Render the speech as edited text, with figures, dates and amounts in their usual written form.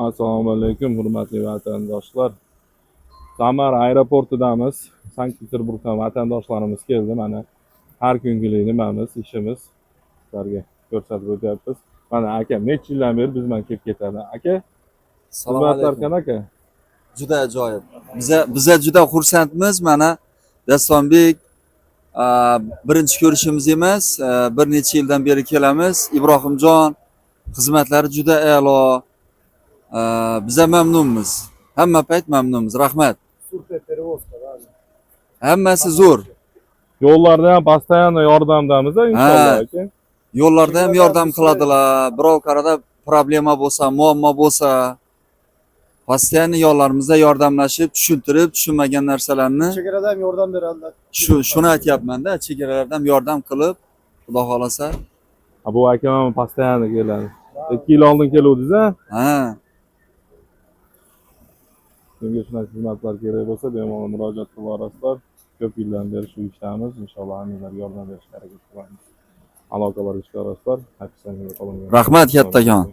Assalomu alaykum, hurmatli vatandoshlar. Samara aeroportidamiz. Sankt-Peterburgdan vatandoshlarimiz keldi. Mana har kungilik nimamiz, ishimiz sizlarga ko'rsatib o'tyapmiz. Mana aka necha yildan beri biz bilan kelib ketadi. Aka, Assalomu xizmatlar alaykum. qanaqa? Juda ajoyib. Biza juda xursandmiz. Mana Dastonbek birinchi ko'rishimiz emas, bir necha yildan beri kelamiz. Ibrohimjon xizmatlari juda a'lo. Biza mamnunmiz. Hamma payt mamnunmiz. Rahmat. Hammasi zo'r. Yo'llarda ham постоянно yordamdamiz inshaalloh aka. Yo'llarda ham yordam qiladilar. Birov qarada problema bo'lsa, muammo bo'lsa, postoyanno yo'llarimizda yordamlashib, tushuntirib, tushunmagan narsalarni Chegaradan ham yordam beradilar. shuni aytyapman-da, chegaralardan yordam qilib, Xudo xolasa. Bu aka ham постоянно keladi. 2 yil oldin keluvdingiz-a? Ha, Kimga shunaqa xizmatlar kerak bo'lsa, bemalol murojaat qila olasizlar. Ko'p yildan beri shu ishdamiz. Inshaalloh hammalarga yordam berishga harakat qilamiz. Aloqalar ishga olasizlar. Haqiqatan qo'lingizdan. rahmat kattakon.